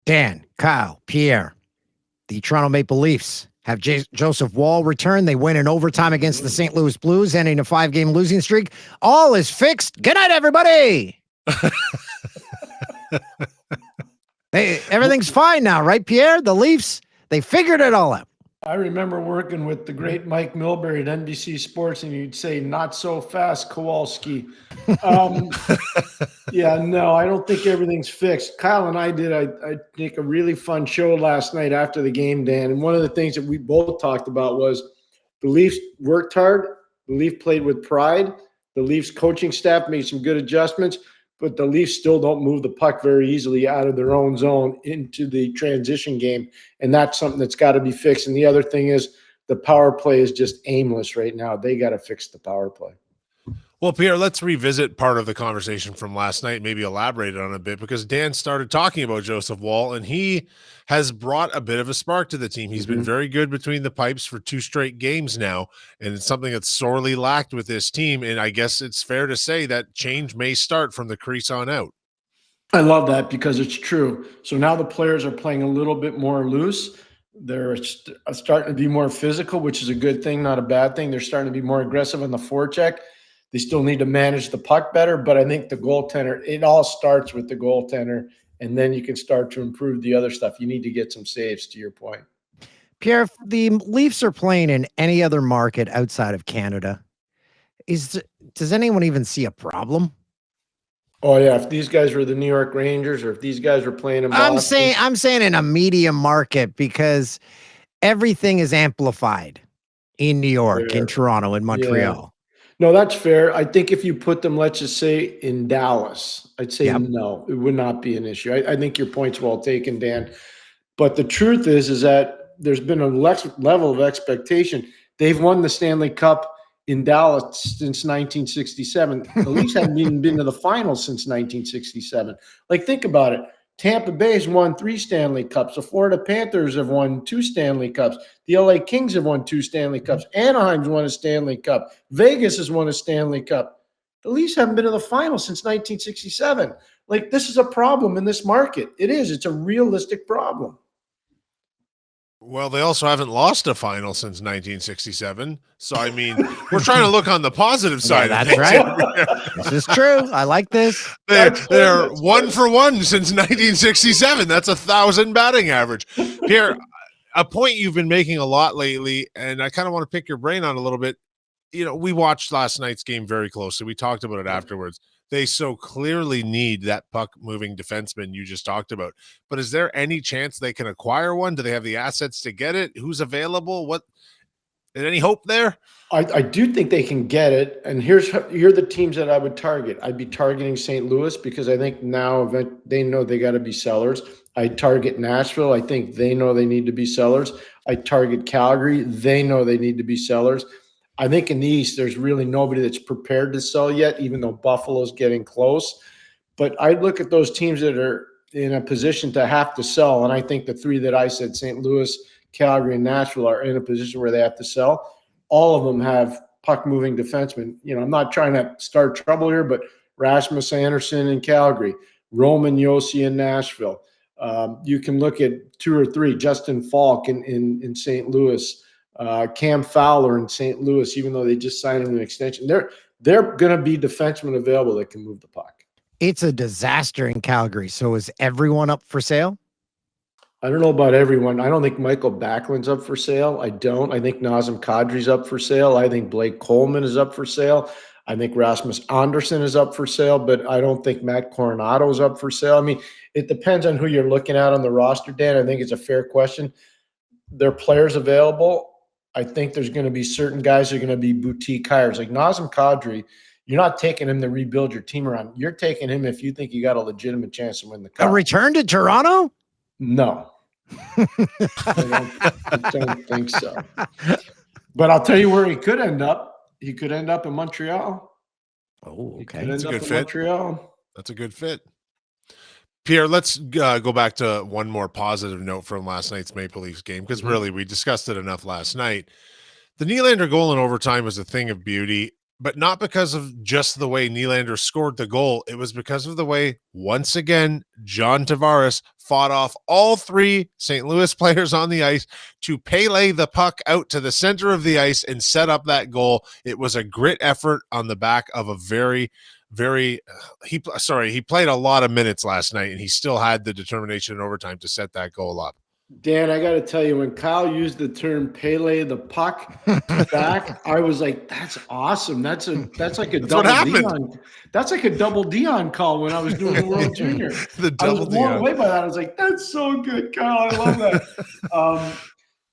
Dan, Kyle, Pierre, the Toronto Maple Leafs have Joseph Wall return. They win in overtime against the St. Louis Blues, ending a 5-game losing streak. All is fixed. Good night, everybody. Everything's fine now, right, Pierre? The Leafs, they figured it all out. I remember working with the great Mike Milbury at NBC Sports, and you'd say, "Not so fast, Kowalski." Yeah, no, I don't think everything's fixed. Kyle and I did, I think, a really fun show last night after the game, Dan. And one of the things that we both talked about was the Leafs worked hard. The Leafs played with pride. The Leafs coaching staff made some good adjustments, but the Leafs still don't move the puck very easily out of their own zone into the transition game. And that's something that's got to be fixed. And the other thing is the power play is just aimless right now. They got to fix the power play. Well, Pierre, let's revisit part of the conversation from last night, maybe elaborate on it a bit, because Dan started talking about Joseph Wall, and he has brought a bit of a spark to the team. He's been very good between the pipes for 2 straight games now, and it's something that's sorely lacked with this team, and I guess it's fair to say that change may start from the crease on out. I love that because it's true. So now the players are playing a little bit more loose. They're starting to be more physical, which is a good thing, not a bad thing. They're starting to be more aggressive on the forecheck. They still need to manage the puck better, but I think the goaltender, it all starts with the goaltender, and then you can start to improve the other stuff. You need to get some saves, to your point. Pierre, if the Leafs are playing in any other market outside of Canada, does anyone even see a problem? Oh, yeah. If these guys were the New York Rangers or if these guys were playing in Boston. I'm saying in a medium market because everything is amplified in New York, in Toronto, in Montreal. Yeah. No, that's fair. I think if you put them, let's just say in Dallas, I'd say no, it would not be an issue. I think your point's well taken, Dan. But the truth is that there's been a level of expectation. They've won the Stanley Cup in Dallas since 1967. The Leafs haven't even been to the finals since 1967. Like, think about it. Tampa Bay has won 3 Stanley Cups. The Florida Panthers have won 2 Stanley Cups. The LA Kings have won 2 Stanley Cups. Anaheim's won a Stanley Cup. Vegas has won a Stanley Cup. The Leafs haven't been to the finals since 1967. Like, this is a problem in this market. It is. It's a realistic problem. Well, they also haven't lost a final since 1967. So, I mean, we're trying to look on the positive side. Yeah, that's right. This is true. I like this. They're 1 for 1 since 1967. That's 1,000 batting average. Pierre, a point you've been making a lot lately, and I kind of want to pick your brain on a little bit. You know, we watched last night's game very closely. We talked about it afterwards. They so clearly need that puck-moving defenseman you just talked about. But is there any chance they can acquire one? Do they have the assets to get it? Who's available? Is any hope there? I do think they can get it. And here are the teams that I would target. I'd be targeting St. Louis because I think now they know they got to be sellers. I'd target Nashville. I think they know they need to be sellers. I'd target Calgary. They know they need to be sellers. I think in the East, there's really nobody that's prepared to sell yet, even though Buffalo's getting close. But I'd look at those teams that are in a position to have to sell. And I think the 3 that I said, St. Louis, Calgary, and Nashville, are in a position where they have to sell. All of them have puck-moving defensemen. You know, I'm not trying to start trouble here, but Rasmus Anderson in Calgary, Roman Josi in Nashville. You can look at 2 or 3, Justin Falk in St. Louis. Cam Fowler in St. Louis, even though they just signed him an extension, they're going to be defensemen available that can move the puck. It's a disaster in Calgary. So is everyone up for sale? I don't know about everyone. I don't think Michael Backlund's up for sale. I don't. I think Nazem Kadri's up for sale. I think Blake Coleman is up for sale. I think Rasmus Anderson is up for sale, but I don't think Matt Coronado is up for sale. I mean, it depends on who you're looking at on the roster, Dan. I think it's a fair question. There are players available. I think there's going to be certain guys who are going to be boutique hires. Like Nazem Kadri, you're not taking him to rebuild your team around. You're taking him if you think you got a legitimate chance to win the cup. A return to Toronto? No. I don't think so. But I'll tell you where he could end up. He could end up in Montreal. Oh, okay. That's a good fit. Montreal. That's a good fit. Pierre, let's go back to one more positive note from last night's Maple Leafs game, because really we discussed it enough last night. The Nylander goal in overtime was a thing of beauty, but not because of just the way Nylander scored the goal. It was because of the way, once again, John Tavares fought off all three St. Louis players on the ice to Pele the puck out to the center of the ice and set up that goal. It was a grit effort on the back of a very he played a lot of minutes last night, and he still had the determination in overtime to set that goal up. Dan, I got to tell you, when Kyle used the term Pele the puck back, I was like, "That's awesome! That's like a double Dion. That's like a double Dion call when I was doing the World Junior. The double I was blown Dion. away by that. I was like, "That's so good, Kyle. I love that."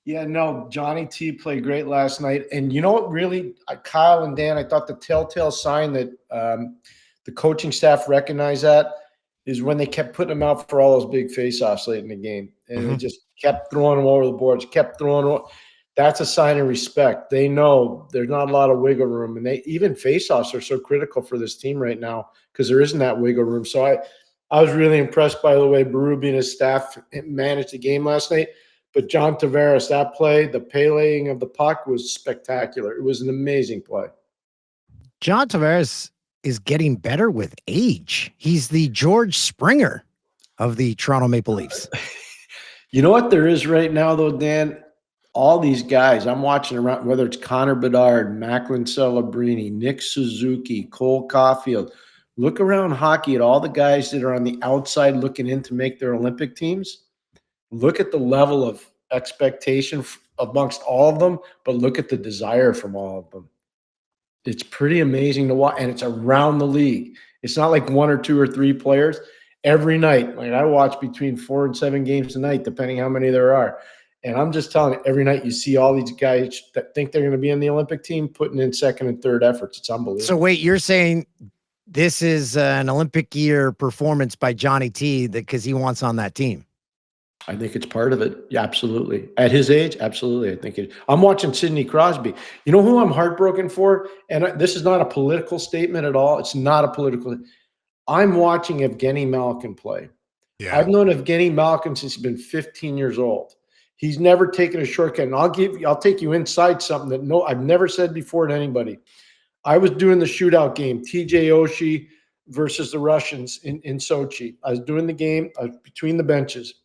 Yeah, no, Johnny T played great last night, and you know what? Really, Kyle and Dan, I thought the telltale sign that the coaching staff recognized that is when they kept putting him out for all those big faceoffs late in the game. And they just kept throwing them over the boards, kept throwing them. That's a sign of respect. They know there's not a lot of wiggle room. And even faceoffs are so critical for this team right now because there isn't that wiggle room. So I was really impressed by the way Berube and his staff managed the game last night. But John Tavares, that play, the Peleing of the puck was spectacular. It was an amazing play. John Tavares is getting better with age. He's the George Springer of the Toronto Maple Leafs. You know what there is right now, though, Dan? All these guys I'm watching around, whether it's Connor Bedard, Macklin Celebrini, Nick Suzuki, Cole Caulfield. Look around hockey at all the guys that are on the outside looking in to make their Olympic teams. Look at the level of expectation amongst all of them, but look at the desire from all of them. It's pretty amazing to watch, and it's around the league. It's not like one or two or three players. Every night, like I watch between 4 and 7 games a night, depending how many there are. And I'm just telling you, every night you see all these guys that think they're going to be in the Olympic team putting in second and third efforts. It's unbelievable. So wait, you're saying this is an Olympic year performance by Johnny T because he wants on that team? I think it's part of it. Yeah, absolutely. At his age, absolutely. I think it. I'm watching Sidney Crosby. You know who I'm heartbroken for? And this is not a political statement at all. It's not a political. I'm watching Evgeny Malkin play. Yeah. I've known Evgeny Malkin since he's been 15 years old. He's never taken a shortcut. And I'll take you inside something that I've never said before to anybody. I was doing the shootout game, TJ Oshie versus the Russians in Sochi. I was doing the game. I was between the benches.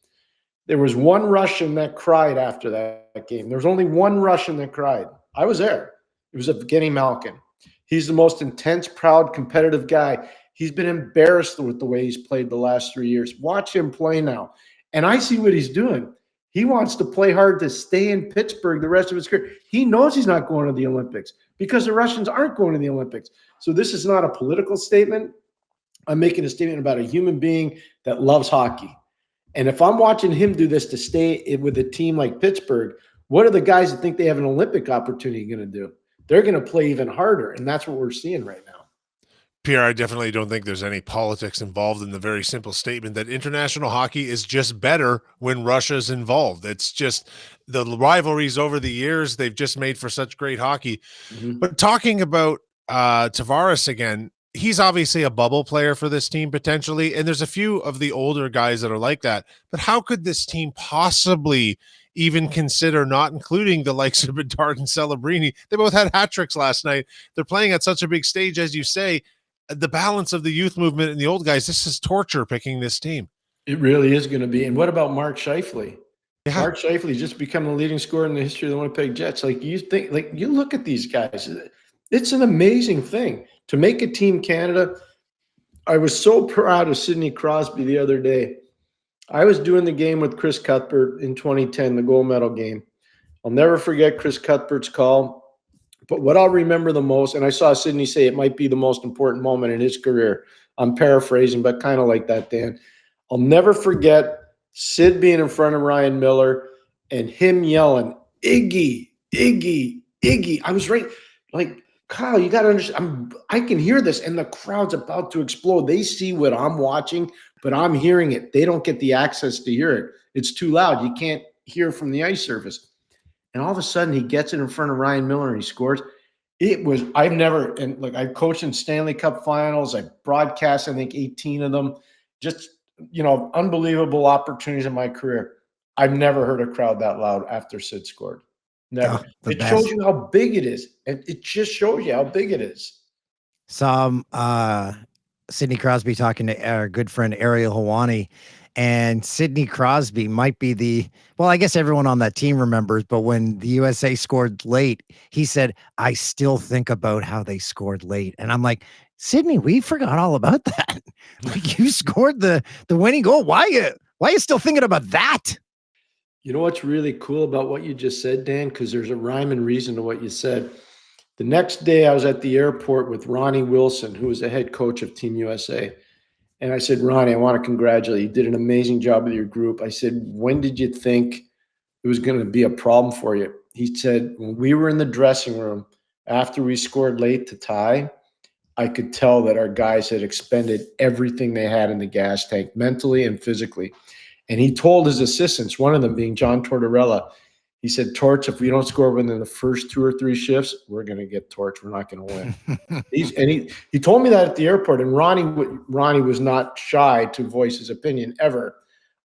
There was one Russian that cried after that game. There was only one Russian that cried. I was there. It was Evgeny Malkin. He's the most intense, proud, competitive guy. He's been embarrassed with the way he's played the last 3 years. Watch him play now. And I see what he's doing. He wants to play hard to stay in Pittsburgh the rest of his career. He knows he's not going to the Olympics because the Russians aren't going to the Olympics. So this is not a political statement. I'm making a statement about a human being that loves hockey. And if I'm watching him do this to stay with a team like Pittsburgh, what are the guys that think they have an Olympic opportunity going to do? They're going to play even harder, and that's what we're seeing right now. Pierre, I definitely don't think there's any politics involved in the very simple statement that international hockey is just better when Russia's involved. It's just the rivalries over the years, they've just made for such great hockey. Mm-hmm. But talking about Tavares again, he's obviously a bubble player for this team potentially, and there's a few of the older guys that are like that. But how could this team possibly even consider not including the likes of Bedard and Celebrini? They both had hat tricks last night. They're playing at such a big stage, as you say. The balance of the youth movement and the old guys, this is torture picking this team. It really is going to be. And what about Mark Scheifele? Yeah. Mark Scheifele just become the leading scorer in the history of the Winnipeg Jets. Like you look at these guys, it's an amazing thing. To make a Team Canada, I was so proud of Sidney Crosby the other day. I was doing the game with Chris Cuthbert in 2010, the gold medal game. I'll never forget Chris Cuthbert's call. But what I'll remember the most, and I saw Sidney say it might be the most important moment in his career. I'm paraphrasing, but kind of like that, Dan. I'll never forget Sid being in front of Ryan Miller and him yelling, "Iggy, Iggy, Iggy." I was right, like, Kyle, you got to understand, I can hear this, and the crowd's about to explode. They see what I'm watching, but I'm hearing it. They don't get the access to hear it. It's too loud. You can't hear from the ice surface. And all of a sudden, he gets it in front of Ryan Miller and he scores. I've coached in Stanley Cup finals. I broadcast, I think, 18 of them. Just, unbelievable opportunities in my career. I've never heard a crowd that loud after Sid scored. Never. It shows you how big it is. It just shows you how big it is. Some Sidney Crosby talking to our good friend Ariel Hawani, and Sidney Crosby might be well, I guess everyone on that team remembers, but when the USA scored late, he said, "I still think about how they scored late." And I'm like, Sidney, we forgot all about that. Like, you scored the winning goal. Why you still thinking about that? You know what's really cool about what you just said, Dan? Because there's a rhyme and reason to what you said. The next day, I was at the airport with Ronnie Wilson, who was the head coach of Team USA. And I said, Ronnie, I want to congratulate you. You did an amazing job with your group. I said, when did you think it was going to be a problem for you? He said, when we were in the dressing room after we scored late to tie, I could tell that our guys had expended everything they had in the gas tank, mentally and physically. And he told his assistants, one of them being John Tortorella, he said, Torch, if we don't score within the first 2 or 3 shifts, we're going to get torched. We're not going to win. He told me that at the airport, and Ronnie was not shy to voice his opinion ever.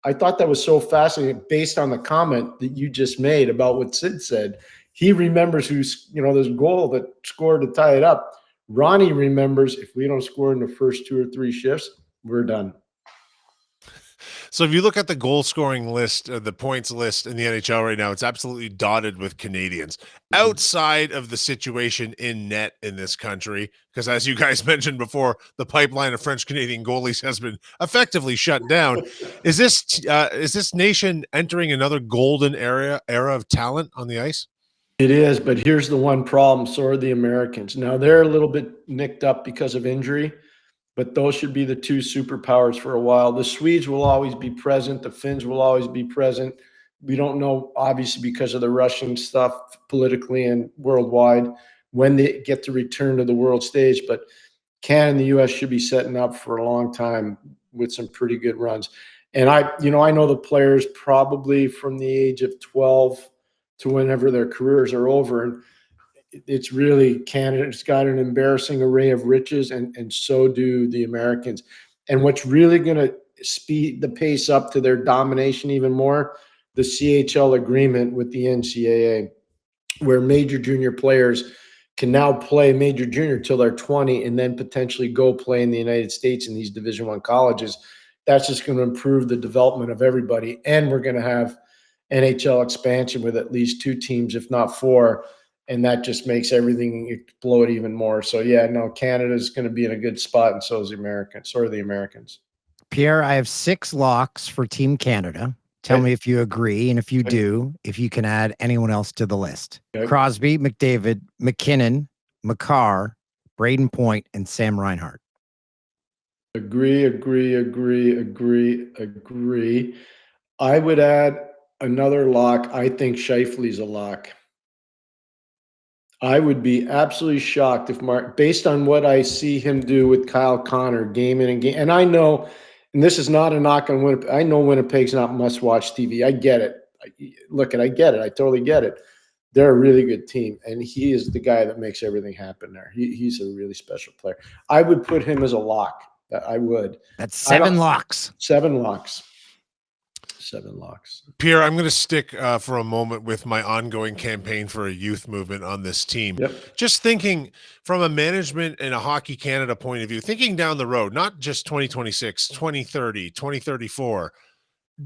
I thought that was so fascinating based on the comment that you just made about what Sid said. He remembers this goal that scored to tie it up. Ronnie remembers if we don't score in the first 2 or 3 shifts, we're done. So if you look at the goal scoring list, the points list in the NHL right now, it's absolutely dotted with Canadians outside of the situation in net in this country. Because as you guys mentioned before, the pipeline of French Canadian goalies has been effectively shut down. Is this nation entering another golden era of talent on the ice? It is, but here's the one problem. So are the Americans. Now they're a little bit nicked up because of injury, but those should be the 2 superpowers for a while. The Swedes will always be present. The Finns will always be present. We don't know, obviously, because of the Russian stuff politically and worldwide, when they get to return to the world stage. But Canada and the U.S. should be setting up for a long time with some pretty good runs. And I know the players probably from the age of 12 to whenever their careers are over. And it's really Canada's got an embarrassing array of riches, and so do the Americans. And what's really going to speed the pace up to their domination even more, the CHL agreement with the NCAA, where major junior players can now play major junior till they're 20 and then potentially go play in the United States in these Division I colleges. That's just going to improve the development of everybody. And we're going to have NHL expansion with at least 2 teams, if not 4. And that just makes everything explode even more. So, yeah, no, Canada's going to be in a good spot, and so is the Americans. So are the Americans. Pierre, I have 6 locks for Team Canada. Tell me if you agree, and if you do, if you can add anyone else to the list. Okay. Crosby, McDavid, McKinnon, Makar, Braden Point, and Sam Reinhart. Agree. I would add another lock. I think Scheifele's a lock. I would be absolutely shocked if based on what I see him do with Kyle Connor game in and game. And I know, and this is not a knock on Winnipeg. I know Winnipeg's not must-watch TV. I get it. I get it. I totally get it. They're a really good team, and he is the guy that makes everything happen there. He's a really special player. I would put him as a lock. I would. That's 7 locks. 7 locks. 7 locks. Pierre, I'm going to stick for a moment with my ongoing campaign for a youth movement on this team. Yep. Just thinking from a management and a Hockey Canada point of view, thinking down the road, not just 2026, 2030, 2034,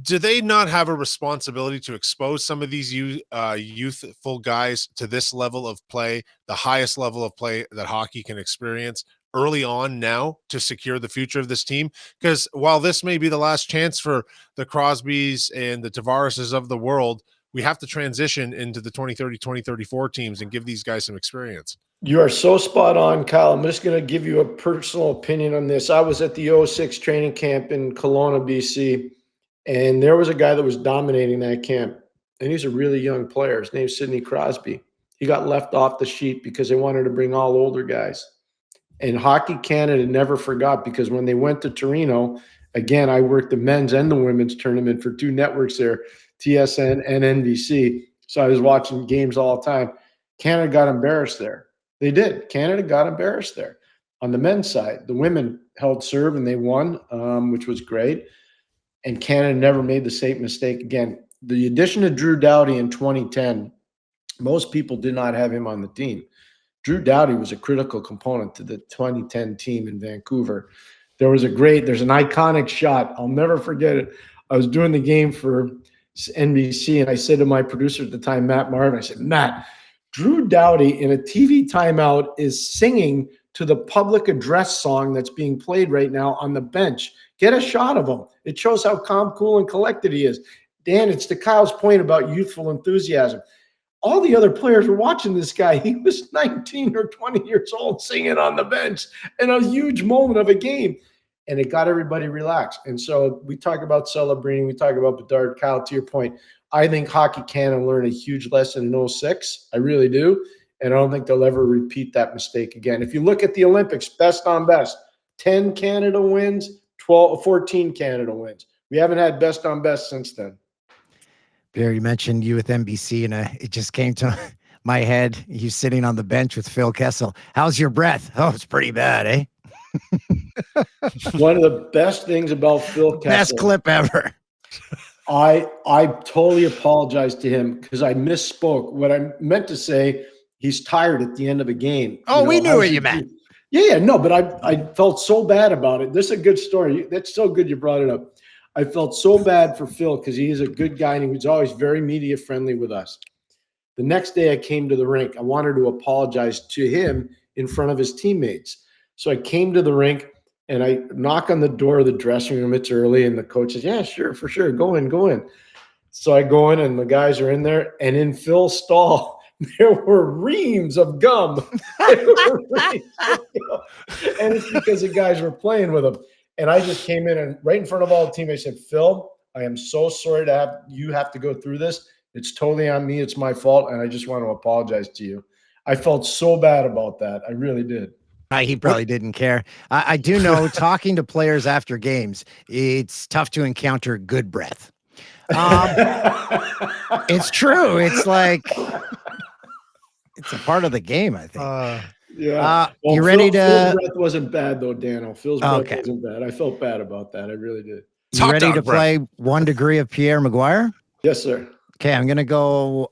do they not have a responsibility to expose some of these youthful guys to this level of play, the highest level of play that hockey can experience early on now to secure the future of this team? Because while this may be the last chance for the Crosbys and the Tavareses of the world, we have to transition into the 2030, 2034 teams and give these guys some experience. You are so spot on, Kyle. I'm just going to give you a personal opinion on this. I was at the 06 training camp in Kelowna, BC, and there was a guy that was dominating that camp, and he's a really young player. His name's Sidney Crosby. He got left off the sheet because they wanted to bring all older guys. And Hockey Canada never forgot, because when they went to Torino, again, I worked the men's and the women's tournament for 2 networks there, TSN and NBC. So I was watching games all the time. Canada got embarrassed there. They did. Canada got embarrassed there. On the men's side, the women held serve and they won, which was great. And Canada never made the same mistake again. The addition of Drew Doughty in 2010, most people did not have him on the team. Drew Doughty was a critical component to the 2010 team in Vancouver. There's an iconic shot. I'll never forget it. I was doing the game for NBC, and I said to my producer at the time, Matt Martin, I said, Matt, Drew Doughty in a TV timeout is singing to the public address song that's being played right now on the bench. Get a shot of him. It shows how calm, cool, and collected he is. Dan, it's to Kyle's point about youthful enthusiasm. All the other players were watching this guy. He was 19 or 20 years old singing on the bench in a huge moment of a game. And it got everybody relaxed. And so we talk about celebrating. We talk about Bedard. Kyle, to your point, I think Hockey Canada learned a huge lesson in 06. I really do. And I don't think they'll ever repeat that mistake again. If you look at the Olympics, best on best, 10 Canada wins, 14 Canada wins. We haven't had best on best since then. Pierre, you mentioned you with NBC, and it just came to my head. You sitting on the bench with Phil Kessel. How's your breath? Oh, it's pretty bad, eh? One of the best things about Phil Kessel. Best clip ever. I totally apologize to him because I misspoke. What I meant to say, he's tired at the end of a game. Oh, we knew what you meant. Yeah, no, but I felt so bad about it. This is a good story. That's so good you brought it up. I felt so bad for Phil because he is a good guy and he was always very media friendly with us. The next day I came to the rink. I wanted to apologize to him in front of his teammates. So I came to the rink and I knock on the door of the dressing room. It's early and the coach says, yeah, sure, for sure. Go in, go in. So I go in and the guys are in there, and in Phil's stall, there were reams of gum. And it's because the guys were playing with him. And I just came in and right in front of all the teammates said, Phil, I am so sorry to have you have to go through this. It's totally on me. It's my fault. And I just want to apologize to you. I felt so bad about that. I really did. He probably didn't care. I do know, talking to players after games, it's tough to encounter good breath. It's true. It's like, it's a part of the game, I think. Yeah. Well, you ready Phil's breath wasn't bad though, Dano. Phil's breath wasn't bad. I felt bad about that. I really did. You ready to play 1 degree of Pierre McGuire? Yes, sir. Okay, I'm going to go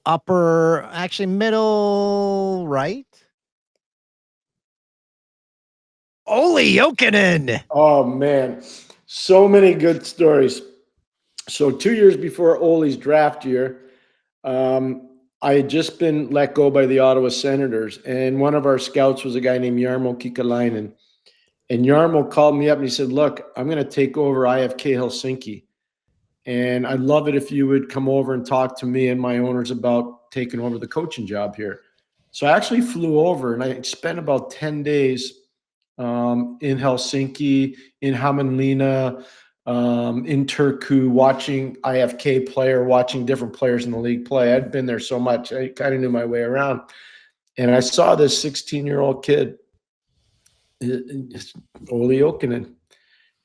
middle right. Olli Jokinen. Oh, man. So many good stories. So 2 years before Olli's draft year, I had just been let go by the Ottawa Senators, and one of our scouts was a guy named Jarmo Kikalainen. And Jarmo called me up and he said, look, I'm going to take over IFK Helsinki, and I'd love it if you would come over and talk to me and my owners about taking over the coaching job here. So I actually flew over, and I spent about 10 days in Helsinki, in Hämeenlinna, in Turku, watching IFK watching different players in the league play. I'd been there so much. I kind of knew my way around. And I saw this 16-year-old kid, Olli Jokinen.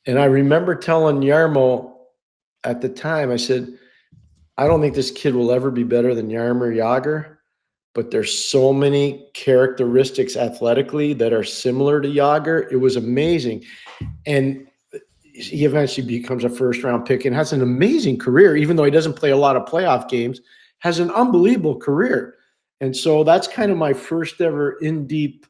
And I remember telling Jarmo at the time, I said, I don't think this kid will ever be better than Jaromir Jagr, but there's so many characteristics athletically that are similar to Jagr. It was amazing. And he eventually becomes a first-round pick and has an amazing career, even though he doesn't play a lot of playoff games, has an unbelievable career. And so that's kind of my first ever in-deep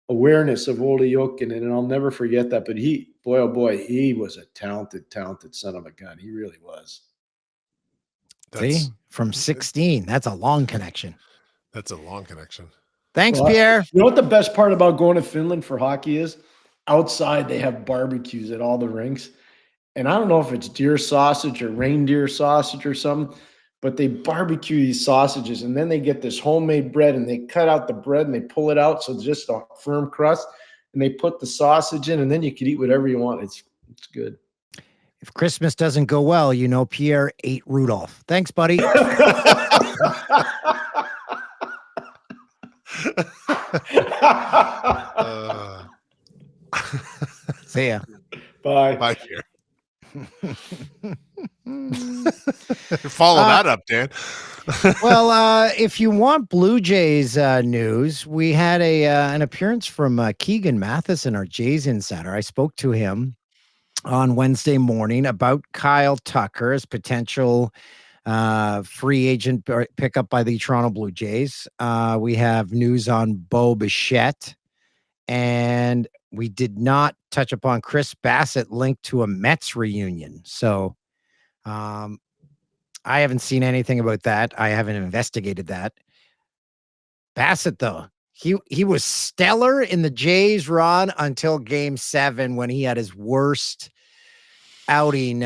awareness of Olli Jokinen, and I'll never forget that. But he was a talented, talented son of a gun. He really was. See, from 16, that's a long connection. That's a long connection. Thanks, Pierre. You know what the best part about going to Finland for hockey is? Outside, they have barbecues at all the rinks. And I don't know if it's deer sausage or reindeer sausage or something, but they barbecue these sausages, and then they get this homemade bread, and they cut out the bread, and they pull it out so it's just a firm crust, and they put the sausage in, and then you can eat whatever you want. It's good. If Christmas doesn't go well, you know Pierre ate Rudolph. Thanks, buddy. See ya. Bye. Bye, Pierre. Follow that up, Dan. Well, if you want Blue Jays news, we had an appearance from Keegan Matheson, our Jays insider. I spoke to him on Wednesday morning about Kyle Tucker, his potential free agent pickup by the Toronto Blue Jays. We have news on Bo Bichette, and we did not touch upon Chris Bassett linked to a Mets reunion. So I haven't seen anything about that. I haven't investigated that. Bassett, though, he was stellar in the Jays run until Game 7 when he had his worst outing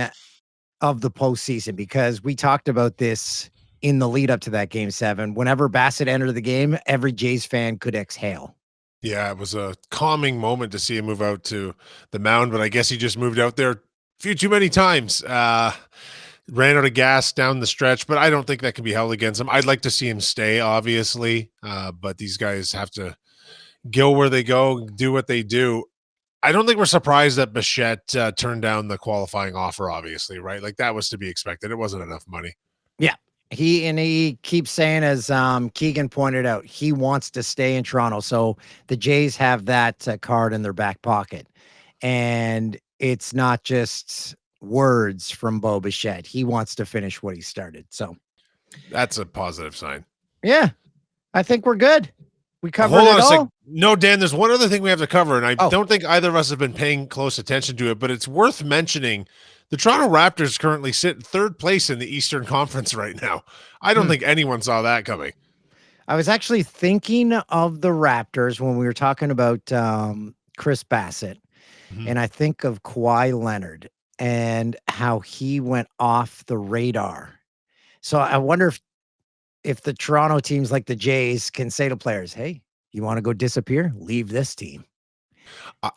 of the postseason, because we talked about this in the lead up to that Game 7. Whenever Bassett entered the game, every Jays fan could exhale. Yeah, it was a calming moment to see him move out to the mound, but I guess he just moved out there a few too many times. Ran out of gas down the stretch, but I don't think that can be held against him. I'd like to see him stay, obviously, but these guys have to go where they go, do what they do. I don't think we're surprised that Bichette turned down the qualifying offer, obviously, right? Like, that was to be expected. It wasn't enough money. Yeah. He keeps saying, as Keegan pointed out, he wants to stay in Toronto. So the Jays have that card in their back pocket. And it's not just words from Bo Bichette. He wants to finish what he started. So that's a positive sign. Yeah, I think we're good. We covered Hold on it a all. sec. No, Dan, there's one other thing we have to cover, and I don't think either of us have been paying close attention to it, but it's worth mentioning. The Toronto Raptors currently sit in third place in the Eastern Conference right now. I don't think anyone saw that coming. I was actually thinking of the Raptors when we were talking about Chris Bassett, and I think of Kawhi Leonard and how he went off the radar. So I wonder if the Toronto teams like the Jays can say to players, hey, you want to go disappear? Leave this team.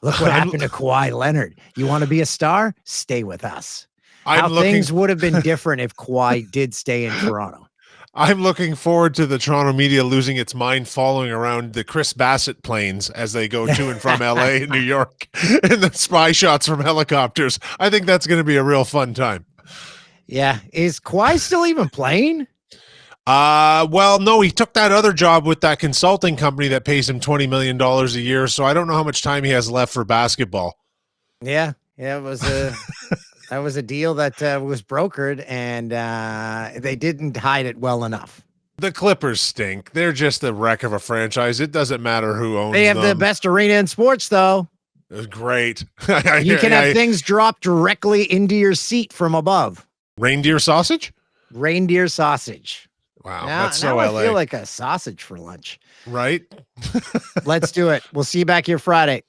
Look what happened to Kawhi Leonard. You want to be a star? Stay with us. Things would have been different if Kawhi did stay in Toronto. I'm looking forward to the Toronto media losing its mind following around the Chris Bassett planes as they go to and from LA and New York, and the spy shots from helicopters. I think that's going to be a real fun time. Yeah. Is Kawhi still even playing? Well, no, he took that other job with that consulting company that pays him $20 million a year. So I don't know how much time he has left for basketball. Yeah. It was that was a deal that was brokered, and they didn't hide it well enough. The Clippers stink. They're just the wreck of a franchise. It doesn't matter who owns them. They have the best arena in sports, though. It was great. You can have things drop directly into your seat from above. Reindeer sausage? Reindeer sausage. Wow, that's so LA. I feel like a sausage for lunch. Right? Let's do it. We'll see you back here Friday.